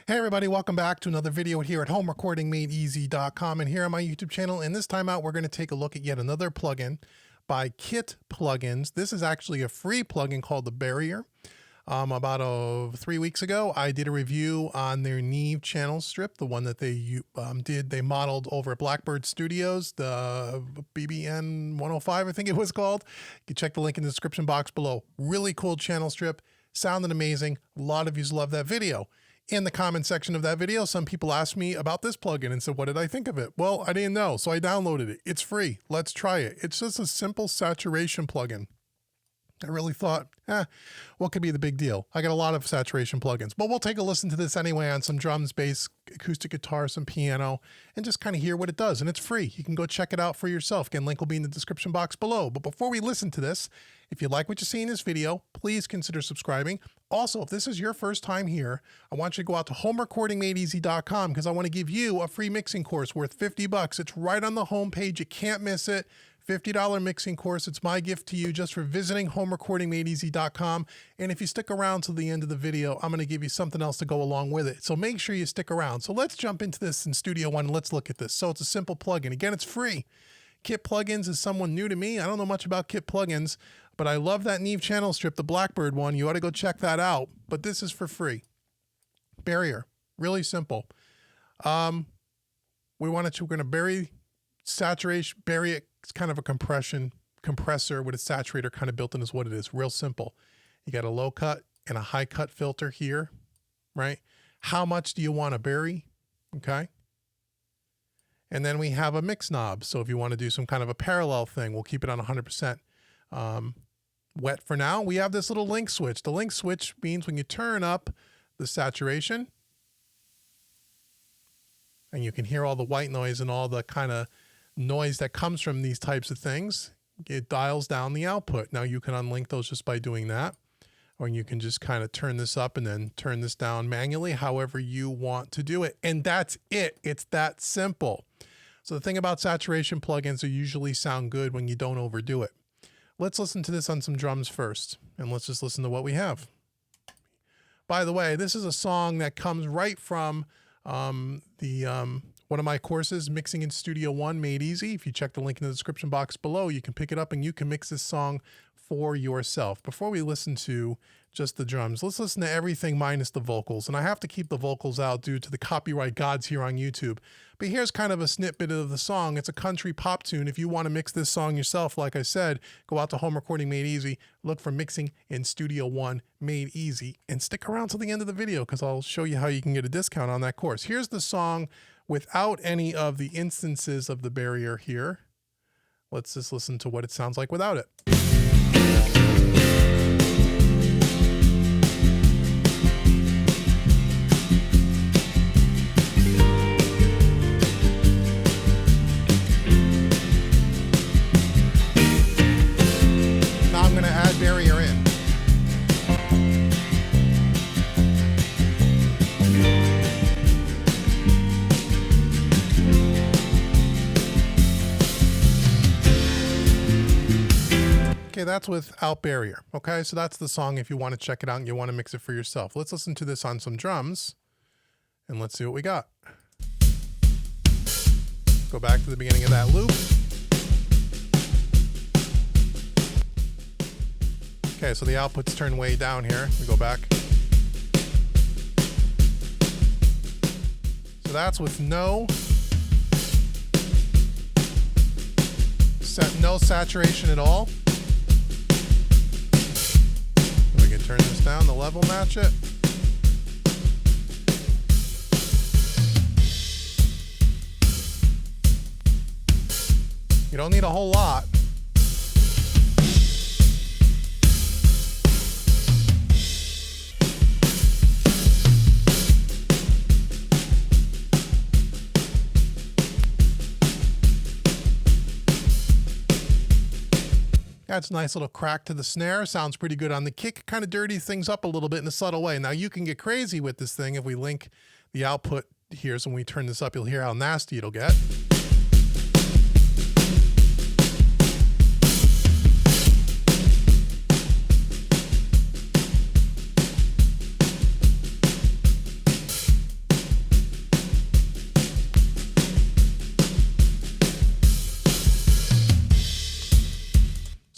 Hey everybody, welcome back to another video here at homerecordingmadeeasy.com and here on my YouTube channel. And this time out, we're going to take a look at yet another plugin by Kit Plugins. This is actually a free plugin called the Burier. About 3 weeks ago, I did a review on their Neve channel strip, the one that they they modeled over at Blackbird Studios, the BBN 105, I think it was called. You can check the link in the description box below. Really cool channel strip, sounded amazing. A lot of you love that video. In the comment section of that video, some people asked me about this plugin and said, what did I think of it? Well, I didn't know, so I downloaded it. It's free. Let's try it. It's just a simple saturation plugin. I really thought, what could be the big deal? I got a lot of saturation plugins, but we'll take a listen to this anyway on some drums, bass, acoustic guitar, some piano, and just kind of hear what it does. And it's free. You can go check it out for yourself. Again, link will be in the description box below. But before we listen to this, if you like what you see in this video, please consider subscribing. Also, if this is your first time here, I want you to go out to homerecordingmadeeasy.com because I want to give you a free mixing course worth $50. It's right on the homepage. You can't miss it. $50 mixing course. It's my gift to you just for visiting homerecordingmadeeasy.com. And if you stick around to the end of the video, I'm going to give you something else to go along with it. So make sure you stick around. So let's jump into this in Studio One and let's look at this. So it's a simple plugin. Again, it's free. Kit Plugins is someone new to me. I don't know much about Kit Plugins, but I love that Neve channel strip, the Blackbird one. You ought to go check that out. But this is for free. Burier. Really simple. We're going to bury it. It's kind of a compressor with a saturator kind of built in is what it is. Real simple. You got a low cut and a high cut filter here, right? How much do you want to bury? Okay. And then we have a mix knob. So if you want to do some kind of a parallel thing, we'll keep it on 100% wet for now. We have this little link switch. The link switch means when you turn up the saturation, and you can hear all the white noise and all the kind of noise that comes from these types of things, it dials down the output. Now you can unlink those just by doing that, or you can just kind of turn this up and then turn this down manually, however you want to do it. And that's it. It's that simple. So the thing about saturation plugins, they usually sound good when you don't overdo it. Let's listen to this on some drums first, and let's just listen to what we have. By the way, this is a song that comes right from one of my courses, Mixing in Studio One Made Easy. If you check the link in the description box below, you can pick it up and you can mix this song for yourself. Before we listen to just the drums, let's listen to everything minus the vocals. And I have to keep the vocals out due to the copyright gods here on YouTube. But here's kind of a snippet of the song. It's a country pop tune. If you want to mix this song yourself, like I said, go out to Home Recording Made Easy, look for Mixing in Studio One Made Easy, and stick around till the end of the video because I'll show you how you can get a discount on that course. Here's the song without any of the instances of the Burier here. Let's just listen to what it sounds like without it. Now I'm going to add Burier in. Okay, that's without Burier. Okay, so that's the song if you want to check it out and you want to mix it for yourself. Let's listen to this on some drums and let's see what we got. Go back to the beginning of that loop. Okay, so the output's turned way down here. We go back. So that's with no saturation at all. We can turn this down, the level match it. You don't need a whole lot. That's a nice little crack to the snare. Sounds pretty good on the kick. Kind of dirties things up a little bit in a subtle way. Now you can get crazy with this thing if we link the output here. So when we turn this up, you'll hear how nasty it'll get.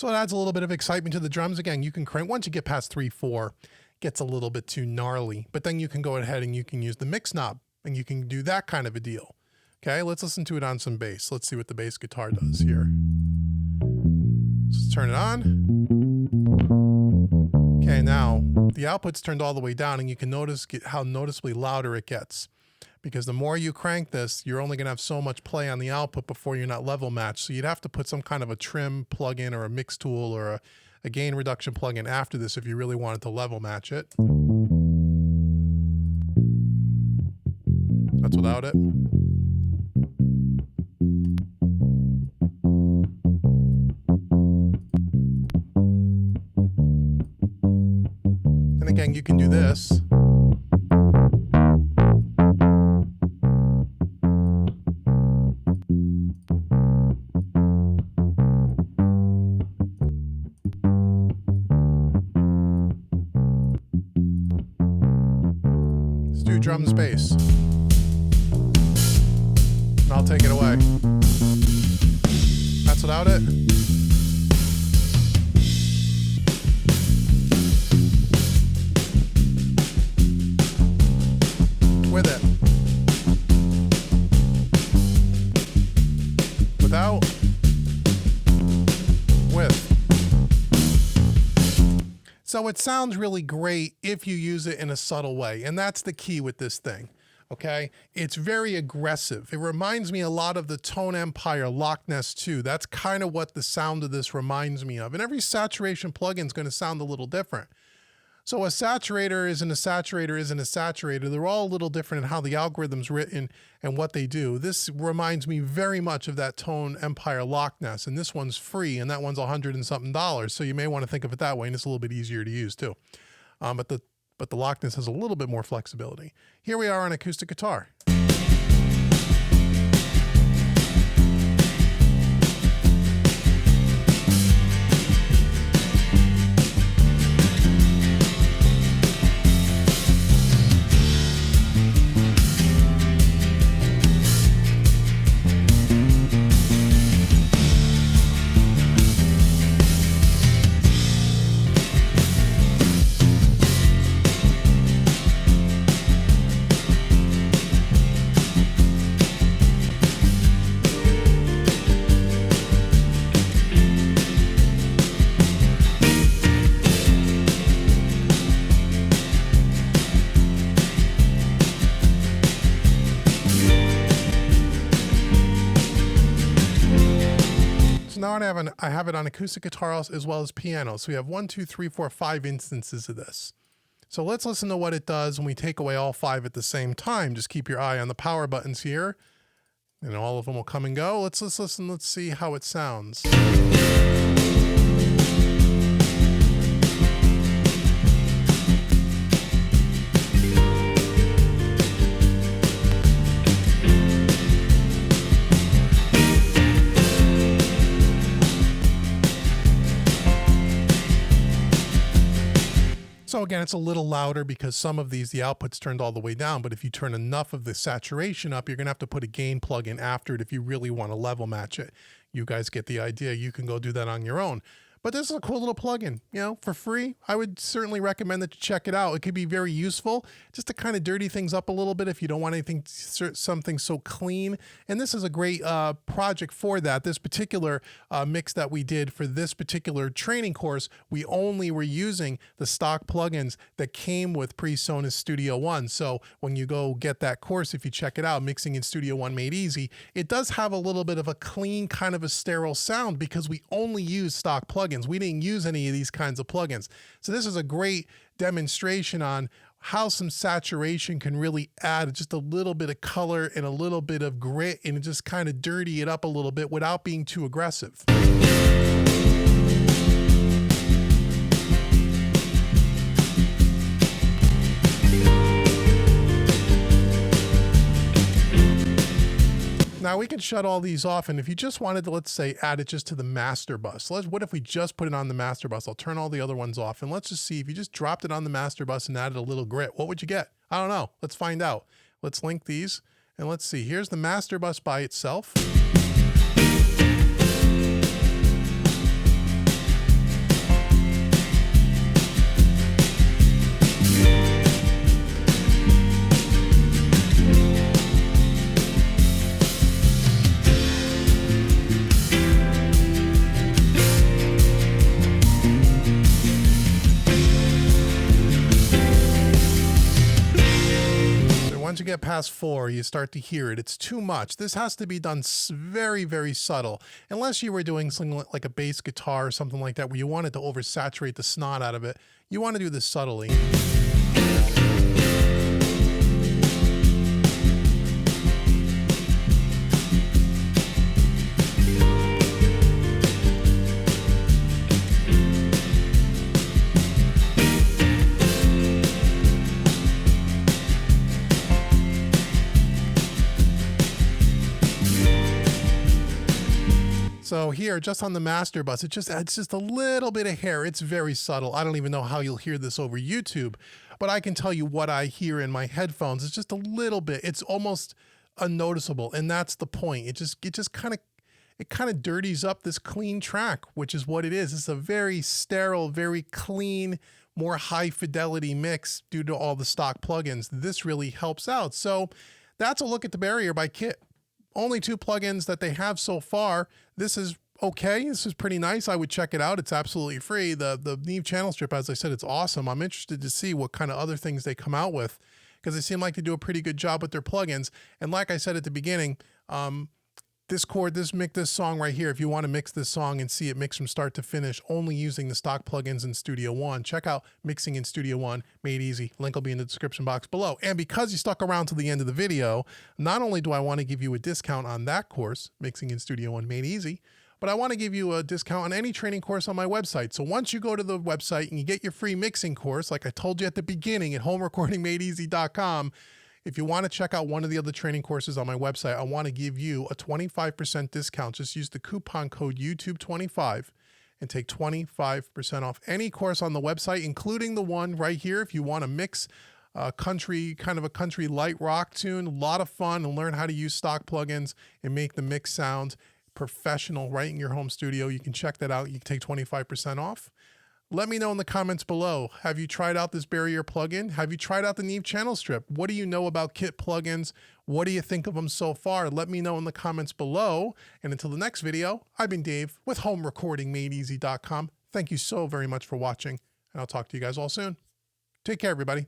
So it adds a little bit of excitement to the drums. Again, you can crank, once you get past 3/4, gets a little bit too gnarly, but then you can go ahead and you can use the mix knob and you can do that kind of a deal. Okay, let's listen to it on some bass. Let's see what the bass guitar does here. Let's turn it on. Okay, now the output's turned all the way down and you can notice how noticeably louder it gets. Because the more you crank this, you're only gonna have so much play on the output before you're not level matched. So you'd have to put some kind of a trim plugin or a mix tool or a gain reduction plugin after this if you really wanted to level match it. That's without it. And again, you can do this. Let's do drums bass. And I'll take it away. That's without it. With it. Without. With. So it sounds really great if you use it in a subtle way, and that's the key with this thing. Okay, it's very aggressive. It reminds me a lot of the Tone Empire Loch Ness 2. That's kind of what the sound of this reminds me of. And every saturation plugin is going to sound a little different. So a saturator isn't a saturator isn't a saturator. They're all a little different in how the algorithm's written and what they do. This reminds me very much of that Tone Empire Loch Ness, and this one's free, and that one's $100 and something. So you may want to think of it that way, and it's a little bit easier to use too. But the Loch Ness has a little bit more flexibility. Here we are on acoustic guitar. Now I have it on acoustic guitar as well as piano. So we have 1, 2, 3, 4, 5 instances of this. So let's listen to what it does when we take away all 5 at the same time. Just keep your eye on the power buttons here, and all of them will come and go. Let's listen. Let's see how it sounds. So again, it's a little louder because some of these, the output's turned all the way down, but if you turn enough of the saturation up, you're gonna have to put a gain plug-in after it if you really wanna level match it. You guys get the idea. You can go do that on your own. But this is a cool little plugin, you know, for free. I would certainly recommend that you check it out. It could be very useful just to kind of dirty things up a little bit if you don't want anything, something so clean. And this is a great project for that. This particular mix that we did for this particular training course, we only were using the stock plugins that came with PreSonus Studio One. So when you go get that course, if you check it out, Mixing in Studio One Made Easy, it does have a little bit of a clean, kind of a sterile sound because we only use stock plugins. We didn't use any of these kinds of plugins. So this is a great demonstration on how some saturation can really add just a little bit of color and a little bit of grit and just kind of dirty it up a little bit without being too aggressive. Now we can shut all these off, and if you just wanted to, let's say, add it just to the master bus. What if we just put it on the master bus? I'll turn all the other ones off, and let's just see if you just dropped it on the master bus and added a little grit, what would you get? I don't know. Let's find out. Let's link these, and let's see. Here's the master bus by itself. once you get past 4, you start to hear it. It's too much. This has to be done very, very subtle. Unless you were doing something like a bass guitar or something like that where you wanted to oversaturate the snot out of it. You want to do this subtly. So here, just on the master bus, it just adds just a little bit of hair. It's very subtle. I don't even know how you'll hear this over YouTube, but I can tell you what I hear in my headphones. It's just a little bit. It's almost unnoticeable, and that's the point. It kind of dirties up this clean track, which is what it is. It's a very sterile, very clean, more high fidelity mix due to all the stock plugins. This really helps out. So that's a look at the Burier by Kit. Only 2 plugins that they have so far. This is okay. This is pretty nice. I would check it out. It's absolutely free. The Neve channel strip, as I said, it's awesome. I'm interested to see what kind of other things they come out with because they seem like they do a pretty good job with their plugins. And like I said at the beginning, this song right here, if you want to mix this song and see it mix from start to finish only using the stock plugins in Studio One, check out Mixing in Studio One, made easy. Link will be in the description box below. And because you stuck around to the end of the video, not only do I want to give you a discount on that course, Mixing in Studio One, made easy, but I want to give you a discount on any training course on my website. So once you go to the website and you get your free mixing course, like I told you at the beginning at homerecordingmadeeasy.com, if you want to check out one of the other training courses on my website, I want to give you a 25% discount. Just use the coupon code YouTube25 and take 25% off any course on the website, including the one right here. If you want to mix a country light rock tune, a lot of fun, and learn how to use stock plugins and make the mix sound professional right in your home studio, you can check that out. You can take 25% off. Let me know in the comments below. Have you tried out this Burier plugin? Have you tried out the Neve channel strip? What do you know about Kit plugins? What do you think of them so far? Let me know in the comments below. And until the next video, I've been Dave with homerecordingmadeeasy.com. Thank you so very much for watching, and I'll talk to you guys all soon. Take care, everybody.